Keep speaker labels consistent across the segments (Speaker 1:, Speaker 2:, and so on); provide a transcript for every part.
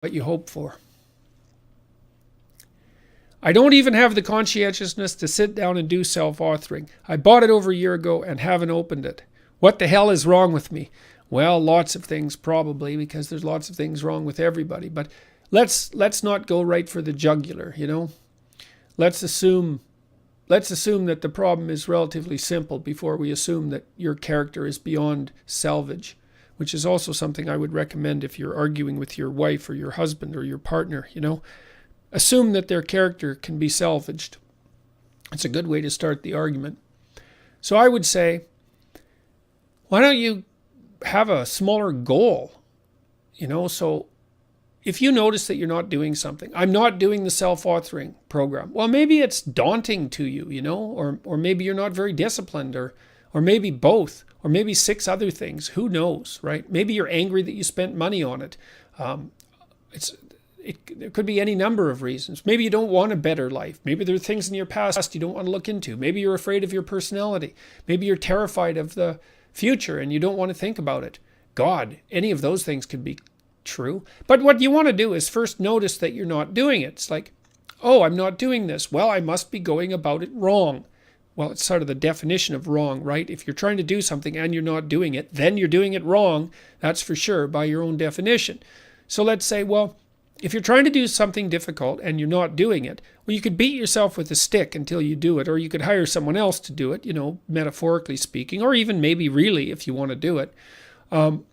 Speaker 1: what you hope for. I don't even have the conscientiousness to sit down and do self-authoring. I bought it over a year ago and haven't opened it. What the hell is wrong with me? Well, lots of things probably, because there's lots of things wrong with everybody. But let's not go right for the jugular, you know. Let's assume that the problem is relatively simple before we assume that your character is beyond salvage, which is also something I would recommend if you're arguing with your wife or your husband or your partner, you know. Assume that their character can be salvaged. It's a good way to start the argument. So I would say, why don't you have a smaller goal? You know, so if you notice that you're not doing something, I'm not doing the self-authoring program. Well, maybe it's daunting to you, you know, or maybe you're not very disciplined, or maybe both, or maybe 6 other things. Who knows, right? Maybe you're angry that you spent money on it. There could be any number of reasons. Maybe you don't want a better life. Maybe there are things in your past you don't want to look into. Maybe you're afraid of your personality. Maybe you're terrified of the future and you don't want to think about it. God, any of those things could be true. But what you want to do is first notice that you're not doing it. It's like, oh, I'm not doing this. Well, I must be going about it wrong. Well, it's sort of the definition of wrong, right? If you're trying to do something and you're not doing it, then you're doing it wrong. That's for sure by your own definition. So let's say, well, if you're trying to do something difficult and you're not doing it, well, you could beat yourself with a stick until you do it, or you could hire someone else to do it, you know, metaphorically speaking, or even maybe really if you want to do it. But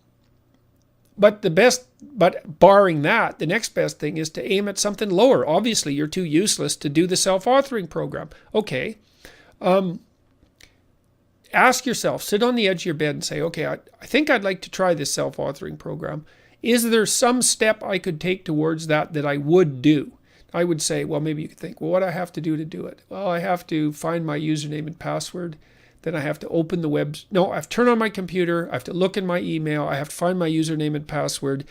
Speaker 1: barring that, the next best thing is to aim at something lower. Obviously, you're too useless to do the self-authoring program. Okay. Ask yourself, sit on the edge of your bed and say, okay, I think I'd like to try this self-authoring program. Is there some step I could take towards that I would do? I would say, well, maybe you could think, well, what do I have to do to do it? Well, I have to find my username and password. Then I have to open the web. No, I have to turn on my computer. I have to look in my email. I have to find my username and password.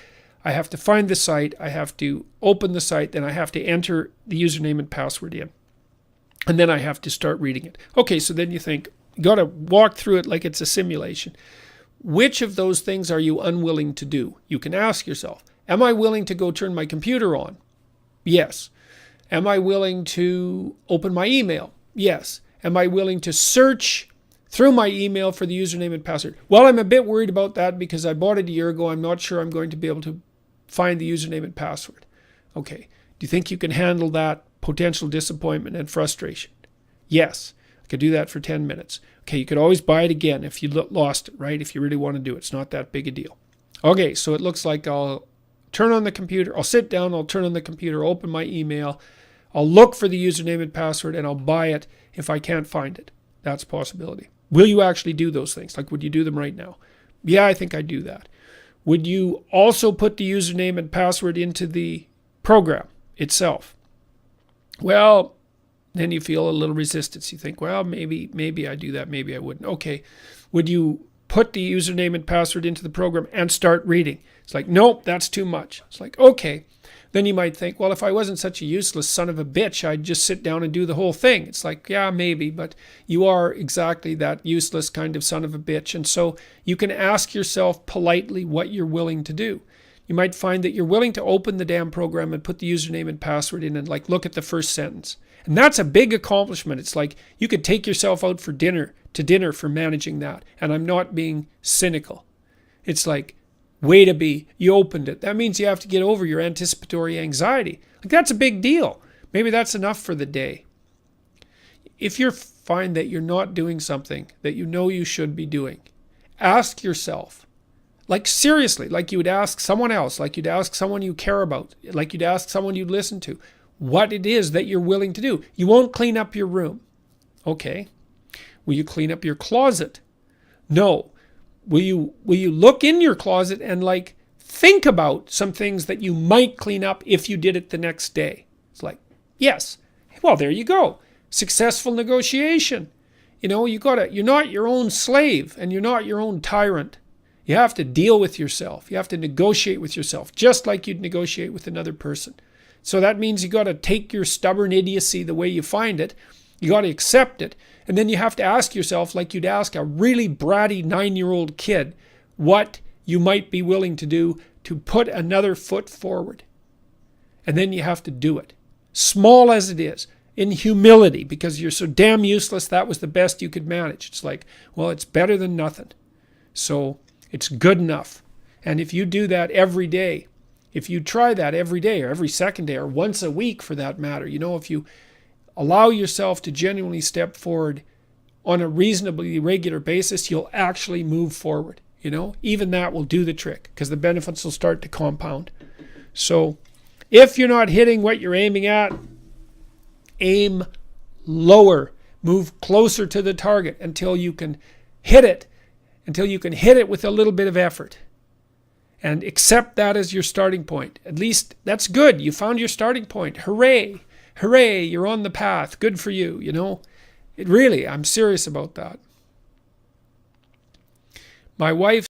Speaker 1: I have to find the site. I have to open the site. Then I have to enter the username and password in. And then I have to start reading it. Okay, so then you think, you got to walk through it like it's a simulation. Which of those things are you unwilling to do? You can ask yourself, am I willing to go turn my computer on? Yes. Am I willing to open my email? Yes. Am I willing to search through my email for the username and password? Well, I'm a bit worried about that because I bought it a year ago. I'm not sure I'm going to be able to find the username and password. Okay. Do you think you can handle that potential disappointment and frustration? Yes. I could do that for 10 minutes. Okay, you could always buy it again if you lost it, right? If you really want to do it. It's not that big a deal. Okay, so it looks like I'll turn on the computer. I'll sit down, I'll turn on the computer, open my email. I'll look for the username and password, and I'll buy it if I can't find it. That's a possibility. Will you actually do those things? Like, would you do them right now? Yeah, I think I'd do that. Would you also put the username and password into the program itself? Well, then you feel a little resistance. You think, well, maybe I do that, maybe I wouldn't. Okay, would you put the username and password into the program and start reading? It's like, nope, that's too much. It's like, okay. Then you might think, well, if I wasn't such a useless son of a bitch, I'd just sit down and do the whole thing. It's like, yeah, maybe, but you are exactly that useless kind of son of a bitch. And so you can ask yourself politely what you're willing to do. You might find that you're willing to open the damn program and put the username and password in and like look at the first sentence. And that's a big accomplishment. It's like you could take yourself out for dinner for managing that. And I'm not being cynical. It's like, way to be, you opened it. That means you have to get over your anticipatory anxiety. Like that's a big deal. Maybe that's enough for the day. If you find that you're not doing something that you know you should be doing, ask yourself, like seriously, like you would ask someone else, like you'd ask someone you care about, like you'd ask someone you'd listen to, what it is that you're willing to do. You won't clean up your room. Okay. Will you clean up your closet? No. Will you look in your closet and like think about some things that you might clean up if you did it the next day? It's like, yes. Well, there you go. Successful negotiation. You know, you're not your own slave and you're not your own tyrant. You have to deal with yourself. You have to negotiate with yourself, just like you'd negotiate with another person. So that means you got to take your stubborn idiocy the way you find it. You got to accept it. And then you have to ask yourself, like you'd ask a really bratty 9-year-old kid, what you might be willing to do to put another foot forward. And then you have to do it. Small as it is. In humility, because you're so damn useless, that was the best you could manage. It's like, well, it's better than nothing. So it's good enough. And if you do that every day, if you try that every day or every second day or once a week for that matter, if you allow yourself to genuinely step forward on a reasonably regular basis, you'll actually move forward. Even that will do the trick because the benefits will start to compound. So if you're not hitting what you're aiming at, aim lower. Move closer to the target until you can hit it. Until you can hit it with a little bit of effort. And accept that as your starting point. At least that's good. You found your starting point. Hooray. Hooray, you're on the path. Good for you, It really, I'm serious about that. My wife